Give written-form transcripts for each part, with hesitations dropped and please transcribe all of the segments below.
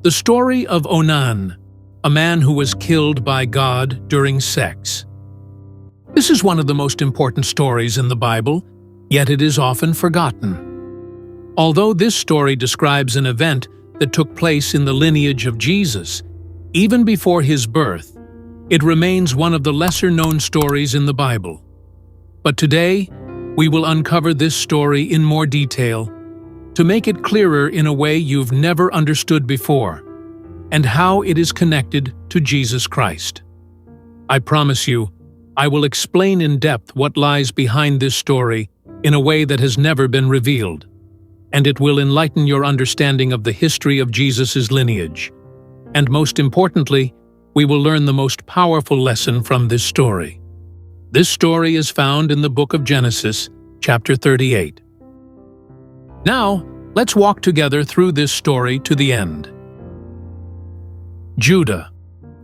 The story of Onan, a man who was killed by God during sex. This is one of the most important stories in the Bible, yet it is often forgotten. Although this story describes an event that took place in the lineage of Jesus, even before his birth, it remains one of the lesser-known stories in the Bible. But today, we will uncover this story in more detail to make it clearer in a way you've never understood before, and how it is connected to Jesus Christ. I promise you, I will explain in depth what lies behind this story in a way that has never been revealed, and it will enlighten your understanding of the history of Jesus' lineage. And most importantly, we will learn the most powerful lesson from this story. This story is found in the book of Genesis, chapter 38. Now, let's walk together through this story to the end. Judah,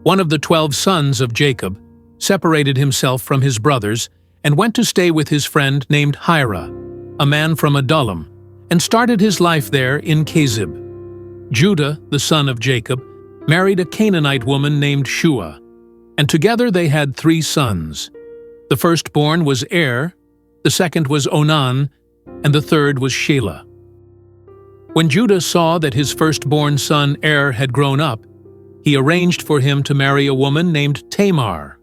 one of the 12 sons of Jacob, separated himself from his brothers and went to stay with his friend named Hira, a man from Adullam, and started his life there in Kezib. Judah, the son of Jacob, married a Canaanite woman named Shua, and together they had 3 sons. The firstborn was the second was Onan, and the third was Shelah. When Judah saw that his firstborn son had grown up, he arranged for him to marry a woman named Tamar.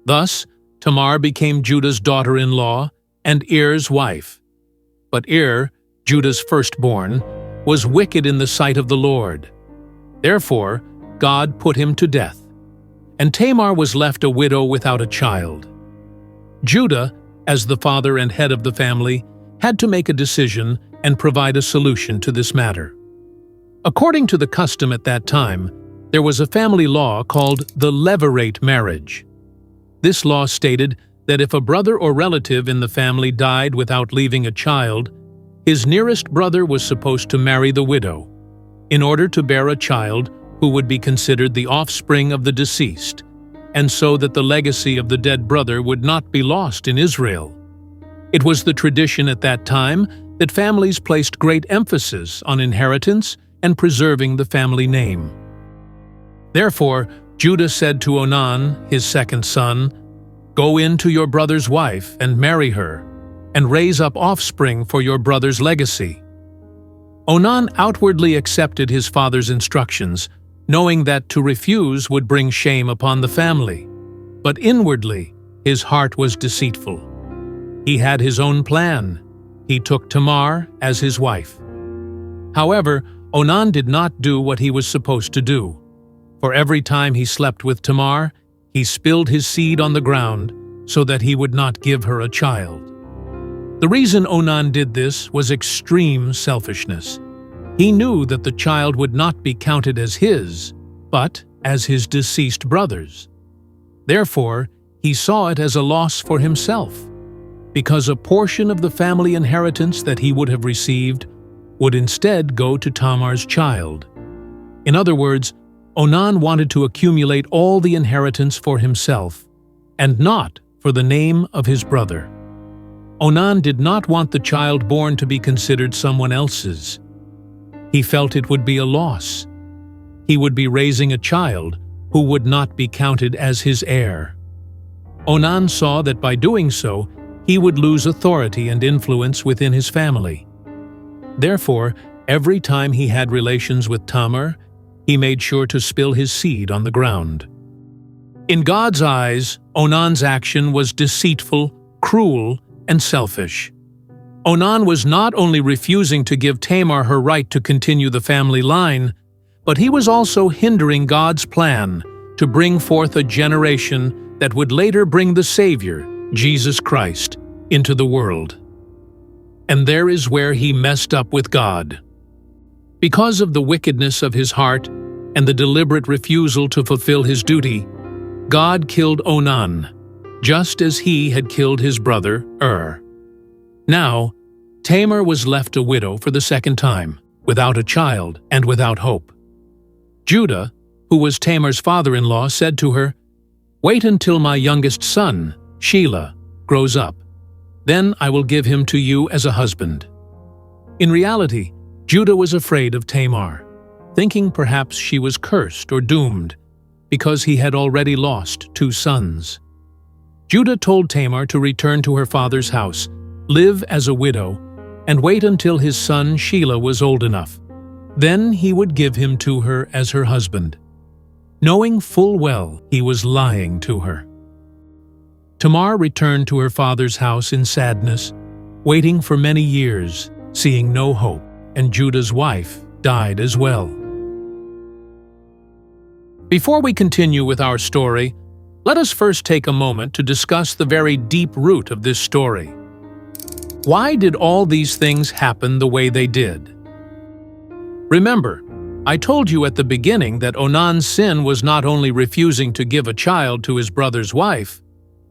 Thus, Tamar became Judah's daughter-in-law and wife. But Judah's firstborn, was wicked in the sight of the Lord. Therefore, God put him to death, and Tamar was left a widow without a child. Judah, as the father and head of the family, had to make a decision and provide a solution to this matter. According to the custom at that time, there was a family law called the levirate marriage. This law stated that if a brother or relative in the family died without leaving a child, his nearest brother was supposed to marry the widow, in order to bear a child who would be considered the offspring of the deceased, and so that the legacy of the dead brother would not be lost in Israel. It was the tradition at that time that families placed great emphasis on inheritance and preserving the family name. Therefore, Judah said to Onan, his second son, "Go in to your brother's wife and marry her, and raise up offspring for your brother's legacy." Onan outwardly accepted his father's instructions, knowing that to refuse would bring shame upon the family. But inwardly, his heart was deceitful. He had his own plan. He took Tamar as his wife. However, Onan did not do what he was supposed to do. For every time he slept with Tamar, he spilled his seed on the ground so that he would not give her a child. The reason Onan did this was extreme selfishness. He knew that the child would not be counted as his, but as his deceased brother's. Therefore, he saw it as a loss for himself, because a portion of the family inheritance that he would have received would instead go to Tamar's child. In other words, Onan wanted to accumulate all the inheritance for himself, and not for the name of his brother. Onan did not want the child born to be considered someone else's. He felt it would be a loss. He would be raising a child who would not be counted as his heir. Onan saw that by doing so, he would lose authority and influence within his family. Therefore, every time he had relations with Tamar, he made sure to spill his seed on the ground. In God's eyes, Onan's action was deceitful, cruel, and selfish. Onan was not only refusing to give Tamar her right to continue the family line, but he was also hindering God's plan to bring forth a generation that would later bring the Savior, Jesus Christ, into the world. And there is where he messed up with God. Because of the wickedness of his heart and the deliberate refusal to fulfill his duty, God killed Onan, just as he had killed his brother Now, Tamar was left a widow for the second time, without a child and without hope. Judah, who was Tamar's father-in-law, said to her, "Wait until my youngest son, Shelah, grows up. Then I will give him to you as a husband." In reality, Judah was afraid of Tamar. thinking perhaps she was cursed or doomed, because he had already lost 2 sons. Judah told Tamar to return to her father's house, live as a widow, and wait until his son Shelah was old enough. Then he would give him to her as her husband, knowing full well he was lying to her. Tamar returned to her father's house in sadness, waiting for many years, seeing no hope, and Judah's wife died as well. Before we continue with our story, let us first take a moment to discuss the very deep root of this story. Why did all these things happen the way they did? Remember, I told you at the beginning that Onan's sin was not only refusing to give a child to his brother's wife,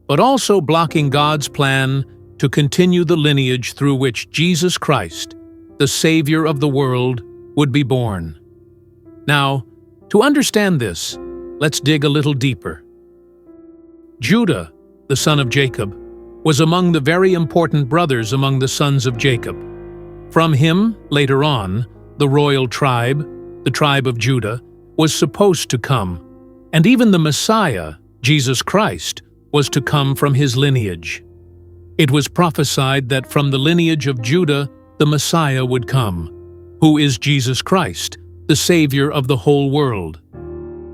but also blocking God's plan to continue the lineage through which Jesus Christ, the Savior of the world, would be born. Now, to understand this, let's dig a little deeper. Judah, the son of Jacob, was among the very important brothers among the sons of Jacob. From him, later on, the royal tribe, the tribe of Judah, was supposed to come, and even the Messiah, Jesus Christ, was to come from his lineage. It was prophesied that from the lineage of Judah the Messiah would come, who is Jesus Christ, the Savior of the whole world.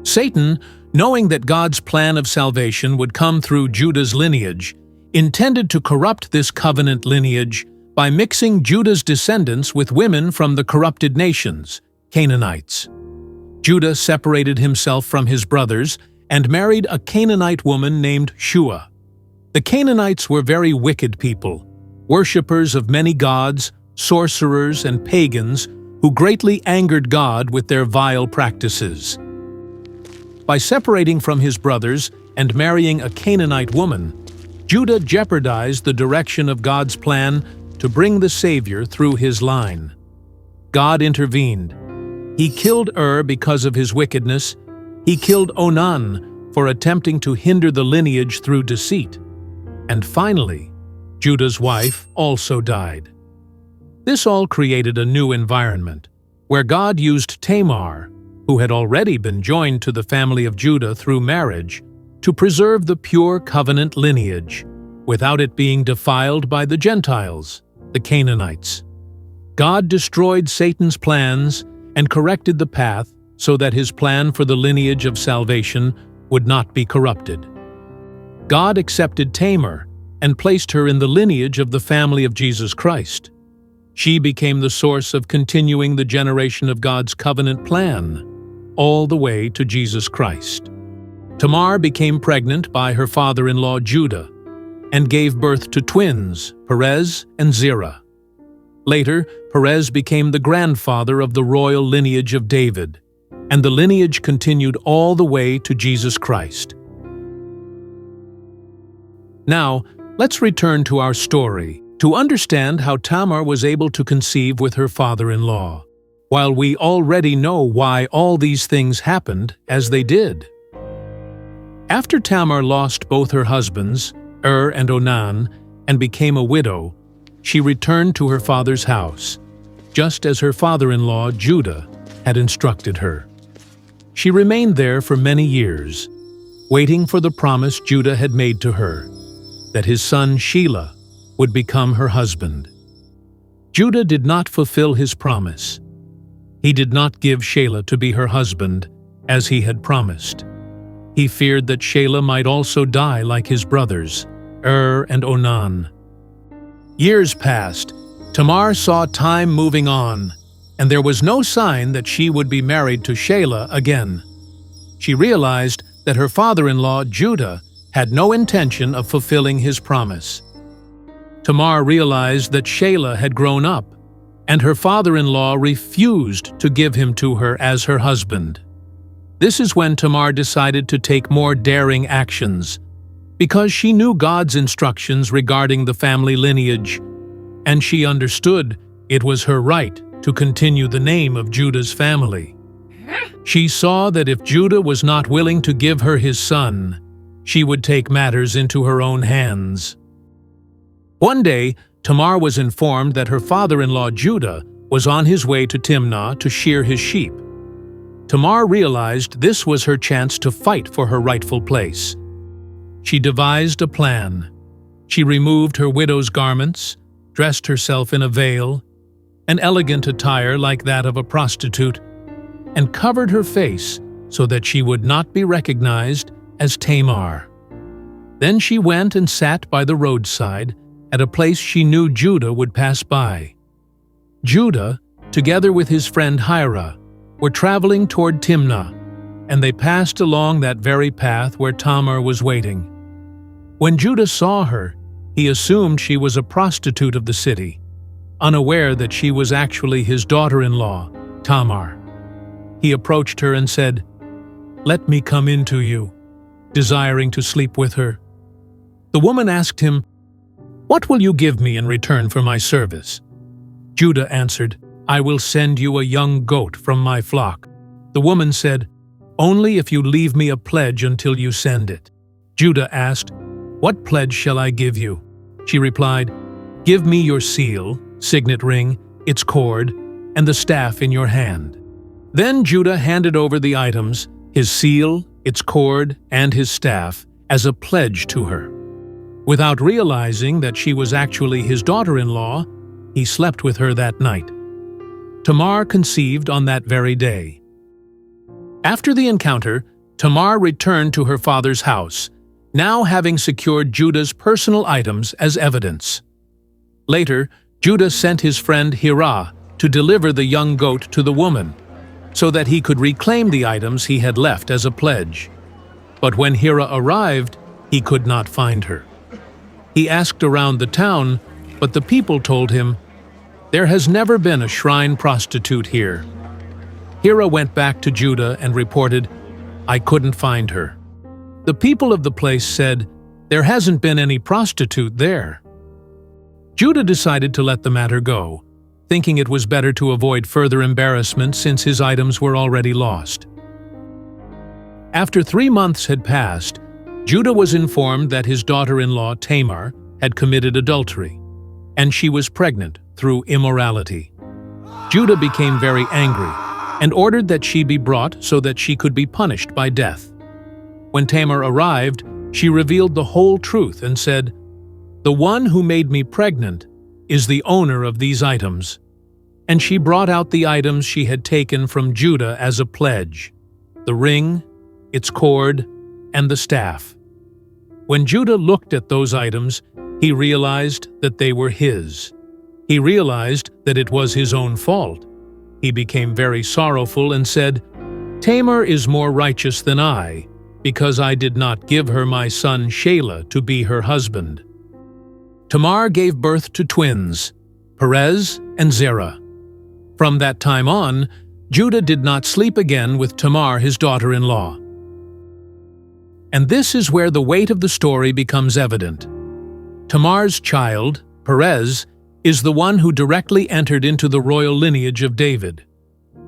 Satan, knowing that God's plan of salvation would come through Judah's lineage, intended to corrupt this covenant lineage by mixing Judah's descendants with women from the corrupted nations, Canaanites. Judah separated himself from his brothers and married a Canaanite woman named Shua. The Canaanites were very wicked people, worshippers of many gods, sorcerers, and pagans who greatly angered God with their vile practices. By separating from his brothers and marrying a Canaanite woman, Judah jeopardized the direction of God's plan to bring the Savior through his line. God intervened. He killed because of his wickedness. He killed Onan for attempting to hinder the lineage through deceit. And finally, Judah's wife also died. This all created a new environment, where God used Tamar, who had already been joined to the family of Judah through marriage, to preserve the pure covenant lineage, without it being defiled by the Gentiles, the Canaanites. God destroyed Satan's plans and corrected the path so that his plan for the lineage of salvation would not be corrupted. God accepted Tamar and placed her in the lineage of the family of Jesus Christ. She became the source of continuing the generation of God's covenant plan, all the way to Jesus Christ. Tamar became pregnant by her father-in-law Judah and gave birth to twins, Perez and Zerah. Later, Perez became the grandfather of the royal lineage of David, and the lineage continued all the way to Jesus Christ. Now, let's return to our story to understand how Tamar was able to conceive with her father-in-law, while we already know why all these things happened as they did. After Tamar lost both her husbands, and Onan, and became a widow, she returned to her father's house, just as her father-in-law Judah had instructed her. She remained there for many years, waiting for the promise Judah had made to her, that his son Shelah would become her husband. Judah did not fulfill his promise. He did not give Shelah to be her husband, as he had promised. He feared that Shelah might also die like his brothers, and Onan. Years passed. Tamar saw time moving on, and there was no sign that she would be married to Shelah again. She realized that her father-in-law, Judah, had no intention of fulfilling his promise. Tamar realized that Shelah had grown up, and her father-in-law refused to give him to her as her husband. This is when Tamar decided to take more daring actions, because she knew God's instructions regarding the family lineage, and she understood it was her right to continue the name of Judah's family. She saw that if Judah was not willing to give her his son, she would take matters into her own hands. One day, Tamar was informed that her father-in-law Judah was on his way to Timnah to shear his sheep. Tamar realized this was her chance to fight for her rightful place. She devised a plan. She removed her widow's garments, dressed herself in a veil, an elegant attire like that of a prostitute, and covered her face so that she would not be recognized as Tamar. Then she went and sat by the roadside at a place she knew Judah would pass by. Judah, together with his friend Hira, were traveling toward Timnah, and they passed along that very path where Tamar was waiting. When Judah saw her, he assumed she was a prostitute of the city, unaware that she was actually his daughter-in-law, Tamar. He approached her and said, "Let me come in to you," desiring to sleep with her. The woman asked him, "What will you give me in return for my service?" Judah answered, "I will send you a young goat from my flock." The woman said, "Only if you leave me a pledge until you send it." Judah asked, "What pledge shall I give you?" She replied, "Give me your seal, signet ring, its cord, and the staff in your hand." Then Judah handed over the items, his seal, its cord, and his staff, as a pledge to her. Without realizing that she was actually his daughter-in-law, he slept with her that night. Tamar conceived on that very day. After the encounter, Tamar returned to her father's house, now having secured Judah's personal items as evidence. Later, Judah sent his friend Hira to deliver the young goat to the woman, so that he could reclaim the items he had left as a pledge. But when Hira arrived, he could not find her. He asked around the town, but the people told him, "There has never been a shrine prostitute here." Hira went back to Judah and reported, "I couldn't find her." The people of the place said, "There hasn't been any prostitute there." Judah decided to let the matter go, thinking it was better to avoid further embarrassment since his items were already lost. After 3 months had passed, Judah was informed that his daughter-in-law Tamar had committed adultery, and she was pregnant through immorality. Judah became very angry and ordered that she be brought so that she could be punished by death. When Tamar arrived, she revealed the whole truth and said, "The one who made me pregnant is the owner of these items." And she brought out the items she had taken from Judah as a pledge: the ring, its cord, and the staff. When Judah looked at those items, he realized that they were his. He realized that it was his own fault. He became very sorrowful and said, "Tamar is more righteous than I, because I did not give her my son Shelah to be her husband." Tamar gave birth to twins, Perez and Zerah. From that time on, Judah did not sleep again with Tamar, his daughter-in-law. And this is where the weight of the story becomes evident. Tamar's child, Perez, is the one who directly entered into the royal lineage of David.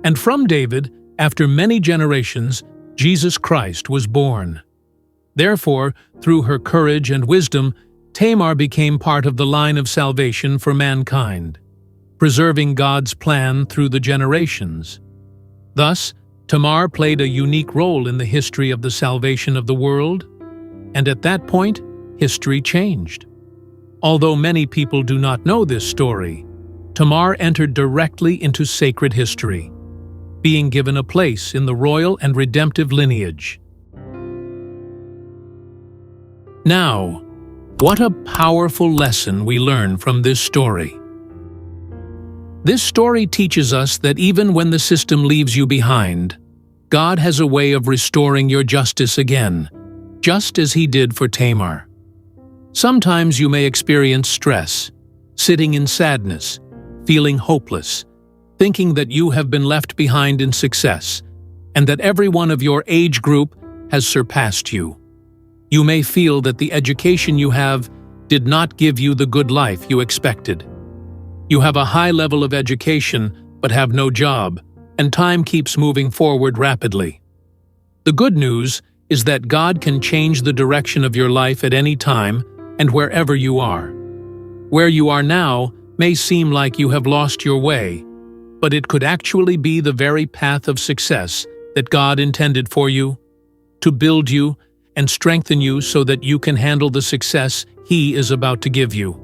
And from David, after many generations, Jesus Christ was born. Therefore, through her courage and wisdom, Tamar became part of the line of salvation for mankind, preserving God's plan through the generations. Thus, Tamar played a unique role in the history of the salvation of the world, and at that point, history changed. Although many people do not know this story, Tamar entered directly into sacred history, being given a place in the royal and redemptive lineage. Now, what a powerful lesson we learn from this story. This story teaches us that even when the system leaves you behind, God has a way of restoring your justice again, just as He did for Tamar. Sometimes you may experience stress, sitting in sadness, feeling hopeless, thinking that you have been left behind in success, and that everyone of your age group has surpassed you. You may feel that the education you have did not give you the good life you expected. You have a high level of education but have no job, and time keeps moving forward rapidly. The good news is that God can change the direction of your life at any time and wherever you are. Where you are now may seem like you have lost your way, but it could actually be the very path of success that God intended for you, to build you and strengthen you so that you can handle the success He is about to give you.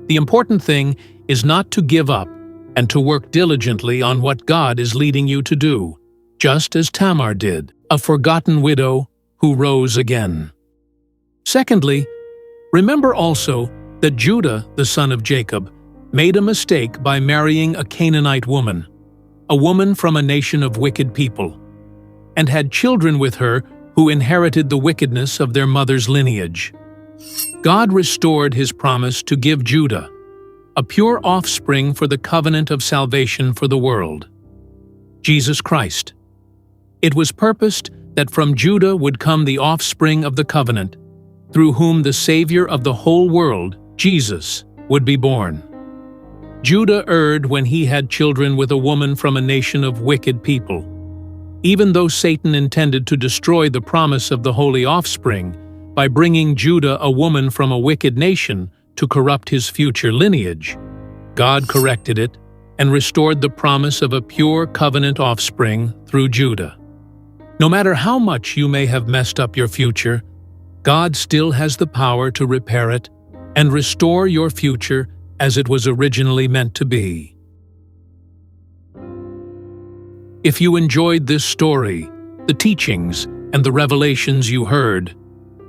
The important thing is not to give up and to work diligently on what God is leading you to do, just as Tamar did, a forgotten widow who rose again. Secondly, remember also that Judah, the son of Jacob, made a mistake by marrying a Canaanite woman, a woman from a nation of wicked people, and had children with her who inherited the wickedness of their mother's lineage. God restored His promise to give Judah a pure offspring for the covenant of salvation for the world, Jesus Christ. It was purposed that from Judah would come the offspring of the covenant, through whom the Savior of the whole world, Jesus, would be born. Judah erred when he had children with a woman from a nation of wicked people. Even though Satan intended to destroy the promise of the holy offspring by bringing Judah a woman from a wicked nation to corrupt his future lineage, God corrected it and restored the promise of a pure covenant offspring through Judah. No matter how much you may have messed up your future, God still has the power to repair it and restore your future as it was originally meant to be. If you enjoyed this story, the teachings, and the revelations you heard,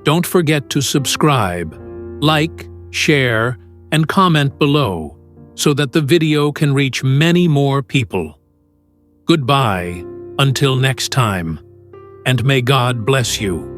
don't forget to subscribe, like, share, and comment below so that the video can reach many more people. Goodbye, until next time, and may God bless you.